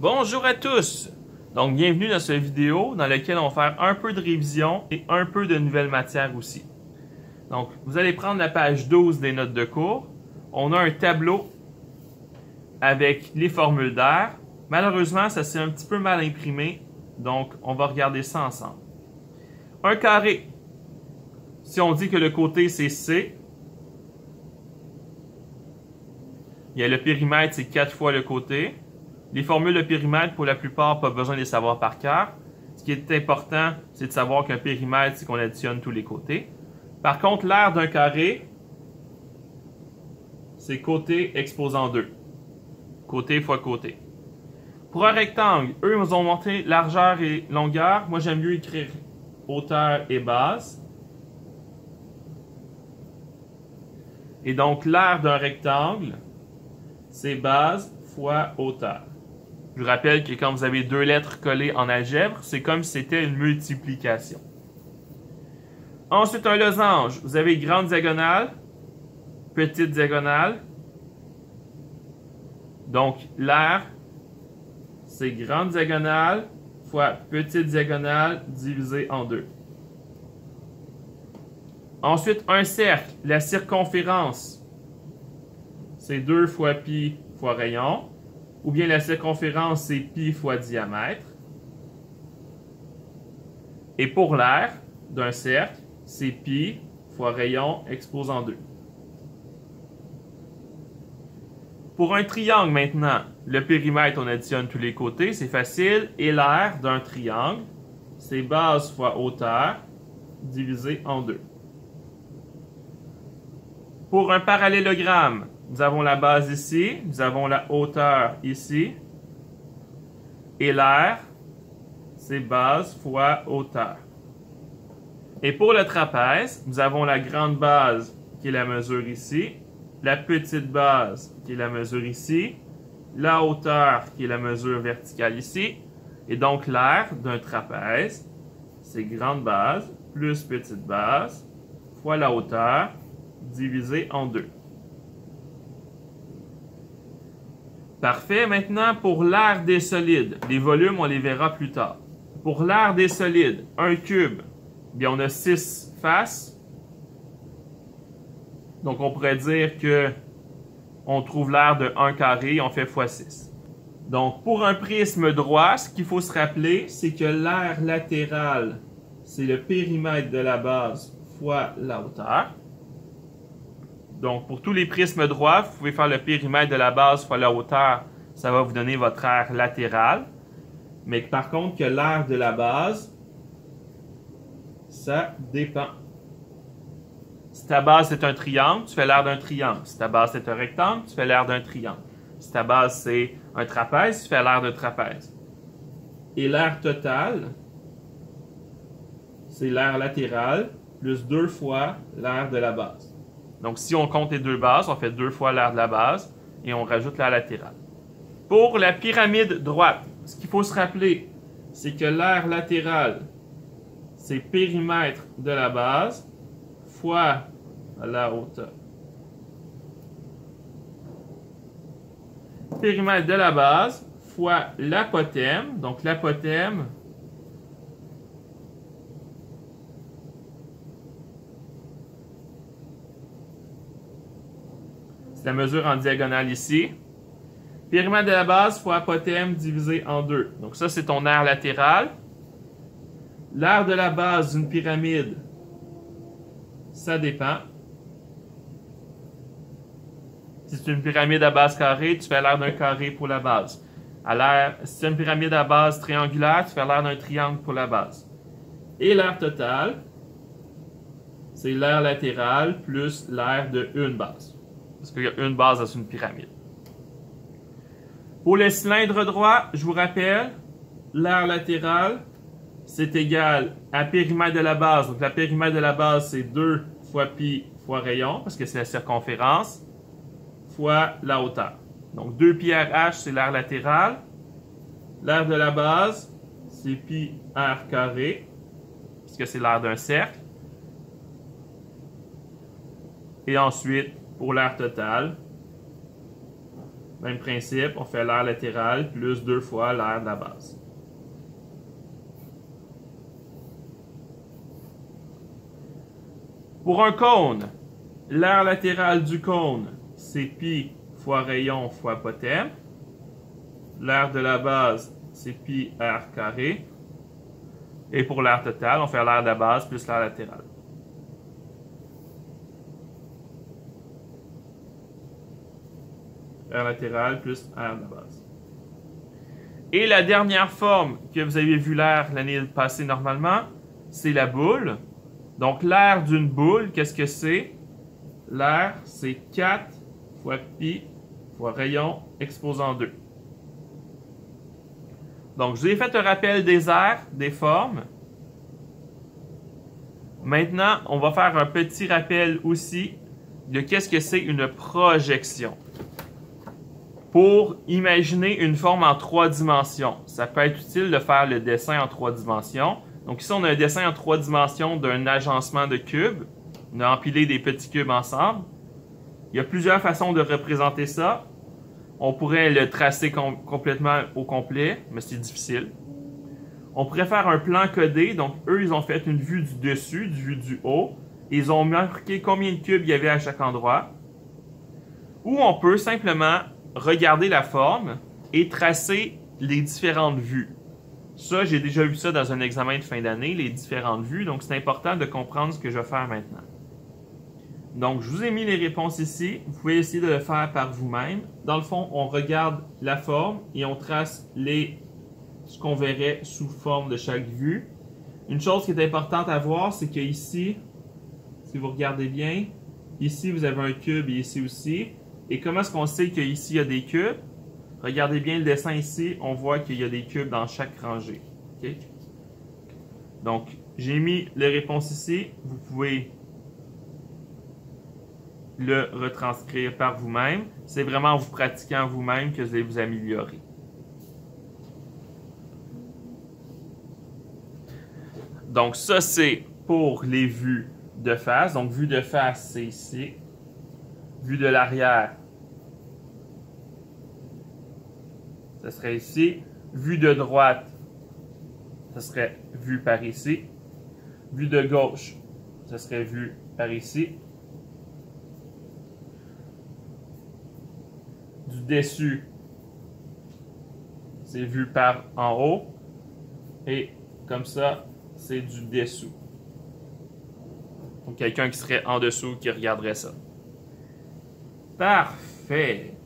Bonjour à tous! Donc, bienvenue dans cette vidéo dans laquelle on va faire un peu de révision et un peu de nouvelles matières aussi. Donc, vous allez prendre la page 12 des notes de cours. On a un tableau avec les formules d'air. Malheureusement, ça s'est un petit peu mal imprimé, donc on va regarder ça ensemble. Un carré. Si on dit que le côté c'est C, il y a le périmètre, c'est 4 fois le côté. Les formules de périmètre, pour la plupart, pas besoin de les savoir par cœur. Ce qui est important, c'est de savoir qu'un périmètre, c'est qu'on additionne tous les côtés. Par contre, l'aire d'un carré, c'est côté exposant 2. Côté fois côté. Pour un rectangle, eux nous ont montré largeur et longueur. Moi, j'aime mieux écrire hauteur et base. Et donc, l'aire d'un rectangle, c'est base fois hauteur. Je vous rappelle que quand vous avez deux lettres collées en algèbre, c'est comme si c'était une multiplication. Ensuite, un losange. Vous avez grande diagonale, petite diagonale. Donc, l'aire, c'est grande diagonale fois petite diagonale divisé en 2. Ensuite, un cercle. La circonférence, c'est 2 fois pi fois rayon. Ou bien la circonférence, c'est pi fois diamètre. Et pour l'aire d'un cercle, c'est pi fois rayon exposant 2. Pour un triangle maintenant, le périmètre, on additionne tous les côtés, c'est facile. Et l'aire d'un triangle, c'est base fois hauteur divisé en 2. Pour un parallélogramme, nous avons la base ici, nous avons la hauteur ici, et l'aire, c'est base fois hauteur. Et pour le trapèze, nous avons la grande base qui est la mesure ici, la petite base qui est la mesure ici, la hauteur qui est la mesure verticale ici, et donc l'aire d'un trapèze, c'est grande base plus petite base fois la hauteur divisé en 2. Parfait. Maintenant, pour l'aire des solides, les volumes, on les verra plus tard. Pour l'aire des solides, un cube, bien, on a 6 faces. Donc, on pourrait dire que on trouve l'aire de 1 carré, on fait x6. Donc, pour un prisme droit, ce qu'il faut se rappeler, c'est que l'aire latérale, c'est le périmètre de la base fois la hauteur. Donc, pour tous les prismes droits, vous pouvez faire le périmètre de la base fois la hauteur. Ça va vous donner votre aire latérale. Mais par contre, que l'aire de la base, ça dépend. Si ta base c'est un triangle, tu fais l'aire d'un triangle. Si ta base c'est un rectangle, tu fais l'aire d'un triangle. Si ta base c'est un trapèze, tu fais l'aire d'un trapèze. Et l'aire totale, c'est l'aire latérale plus 2 fois l'aire de la base. Donc, si on compte les deux bases, on fait 2 fois l'aire de la base et on rajoute l'aire latérale. Pour la pyramide droite, ce qu'il faut se rappeler, c'est que l'aire latérale, c'est périmètre de la base fois la hauteur. Périmètre de la base fois l'apothème. Donc, l'apothème, c'est la mesure en diagonale ici. Périmètre de la base fois apothème divisé en 2. Donc ça, c'est ton aire latérale. L'aire de la base d'une pyramide, ça dépend. Si c'est une pyramide à base carrée, tu fais l'aire d'un carré pour la base. Si c'est une pyramide à base triangulaire, tu fais l'aire d'un triangle pour la base. Et l'aire totale, c'est l'aire latérale plus l'aire de une base. Parce qu'il y a une base dans une pyramide. Pour le cylindre droit, je vous rappelle, l'aire latérale, c'est égal à périmètre de la base. Donc, la périmètre de la base, c'est 2 fois pi fois rayon, parce que c'est la circonférence, fois la hauteur. Donc, 2 pi RH, c'est l'aire latérale. L'aire de la base, c'est pi r carré, puisque c'est l'aire d'un cercle. Et ensuite, pour l'aire totale, Même principe, on fait l'aire latérale plus 2 fois l'aire de la base. Pour un cône, l'aire latérale du cône, c'est pi fois rayon fois apothème. L'aire de la base, c'est pi r carré. Et pour l'aire totale, on fait l'aire de la base plus l'aire latérale. Aire latérale plus aire de la base. Et la dernière forme que vous avez vu l'air l'année passée normalement, c'est la boule. Donc l'aire d'une boule, qu'est-ce que c'est? L'aire, c'est 4 fois pi fois rayon exposant 2. Donc je vous ai fait un rappel des aires, des formes. Maintenant, on va faire un petit rappel aussi de qu'est-ce que c'est une projection. Pour imaginer une forme en 3 dimensions, ça peut être utile de faire le dessin en 3 dimensions. Donc ici, on a un dessin en 3 dimensions d'un agencement de cubes. On a empilé des petits cubes ensemble. Il y a plusieurs façons de représenter ça. On pourrait le tracer complètement au complet, mais c'est difficile. On pourrait faire un plan codé. Donc eux, ils ont fait une vue du dessus, une vue du haut. Ils ont marqué combien de cubes il y avait à chaque endroit. Ou on peut simplement regarder la forme et tracer les différentes vues. Ça, j'ai déjà vu ça dans un examen de fin d'année, les différentes vues, donc c'est important de comprendre ce que je vais faire maintenant. Donc, je vous ai mis les réponses ici. Vous pouvez essayer de le faire par vous-même. Dans le fond, on regarde la forme et on trace ce qu'on verrait sous forme de chaque vue. Une chose qui est importante à voir, c'est qu'ici, si vous regardez bien, ici, vous avez un cube et ici aussi. Et comment est-ce qu'on sait qu'ici, il y a des cubes? Regardez bien le dessin ici, on voit qu'il y a des cubes dans chaque rangée. Okay? Donc, j'ai mis les réponses ici. Vous pouvez le retranscrire par vous-même. C'est vraiment en vous pratiquant vous-même que vous allez vous améliorer. Donc, ça, c'est pour les vues de face. Donc, vue de face, c'est ici. Vue de l'arrière, ce serait ici. Vue de droite, ce serait vue par ici. Vue de gauche, ce serait vue par ici. Du dessus, c'est vu par en haut. Et comme ça, c'est du dessous. Donc, quelqu'un qui serait en dessous qui regarderait ça. Parfait.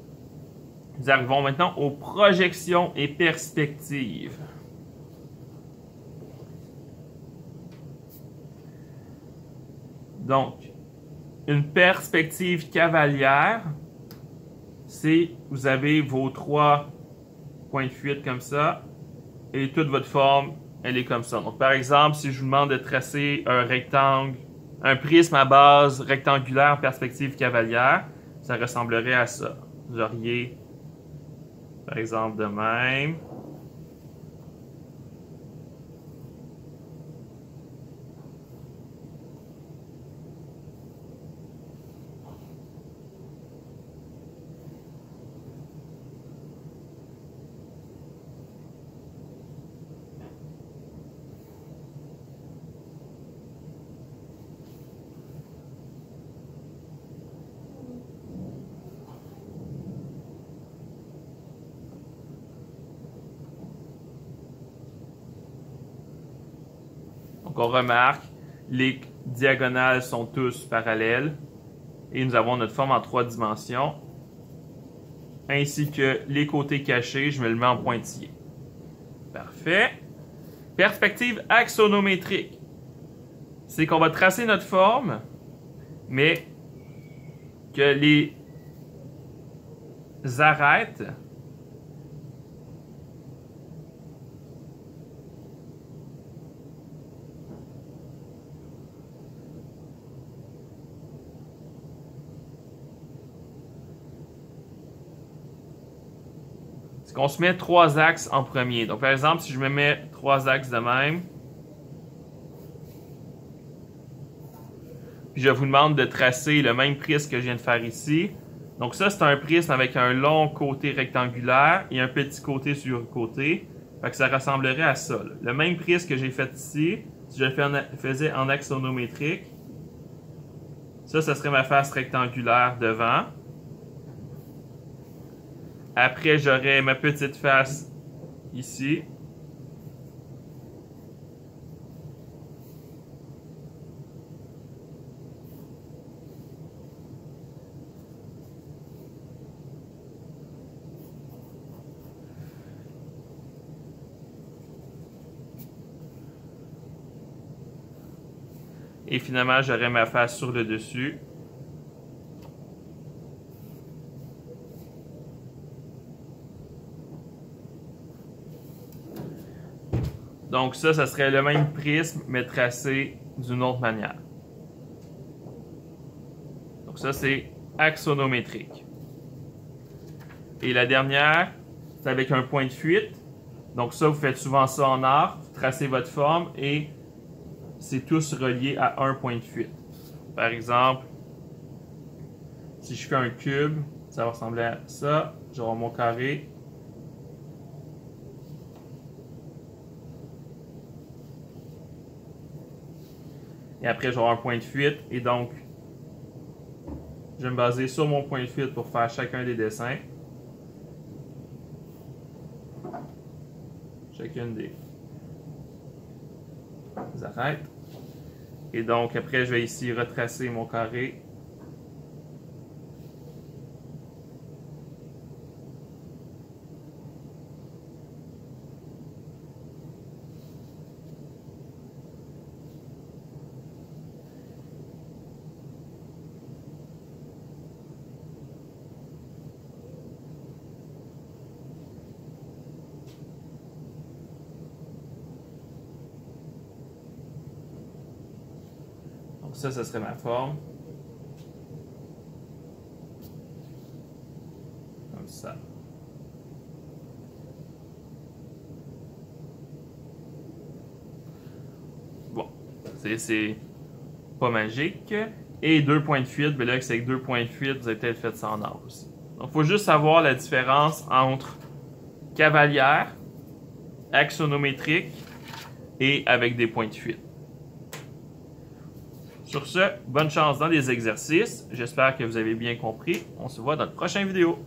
Nous arrivons maintenant aux projections et perspectives. Donc, une perspective cavalière, c'est vous avez vos 3 points de fuite comme ça et toute votre forme, elle est comme ça. Donc, par exemple, si je vous demande de tracer un rectangle, un prisme à base rectangulaire perspective cavalière, ça ressemblerait à ça. Vous auriez, par exemple, de même. Donc, on remarque, les diagonales sont tous parallèles et nous avons notre forme en 3 dimensions, ainsi que les côtés cachés, je me le mets en pointillé. Parfait. Perspective axonométrique. C'est qu'on va tracer notre forme, mais que les arêtes qu'on se met 3 axes en premier. Donc, par exemple, si je me mets 3 axes de même, puis je vous demande de tracer le même prisme que je viens de faire ici, Donc ça, c'est un prisme avec un long côté rectangulaire et un petit côté sur le côté. Fait que ça ressemblerait à ça. Là. Le même prisme que j'ai fait ici, si je le faisais en axonométrique, ça serait ma face rectangulaire devant. Après, j'aurais ma petite face ici. Et finalement, j'aurai ma face sur le dessus. Donc ça serait le même prisme, mais tracé d'une autre manière. Donc ça, c'est axonométrique. Et la dernière, c'est avec un point de fuite. Donc ça, vous faites souvent ça en art. Vous tracez votre forme et c'est tous relié à un point de fuite. Par exemple, si je fais un cube, ça va ressembler à ça. J'aurai mon carré. Et après, j'aurai un point de fuite. Et donc, je vais me baser sur mon point de fuite pour faire chacun des dessins. Chacune des arêtes. Et donc, après, je vais ici retracer mon carré. Donc ça serait ma forme. Comme ça. Bon, c'est pas magique. Et deux points de fuite, ben là, c'est avec deux points de fuite, vous avez peut-être fait ça en art aussi. Donc, il faut juste savoir la différence entre cavalière, axonométrique et avec des points de fuite. Sur ce, bonne chance dans les exercices. J'espère que vous avez bien compris. On se voit dans la prochaine vidéo.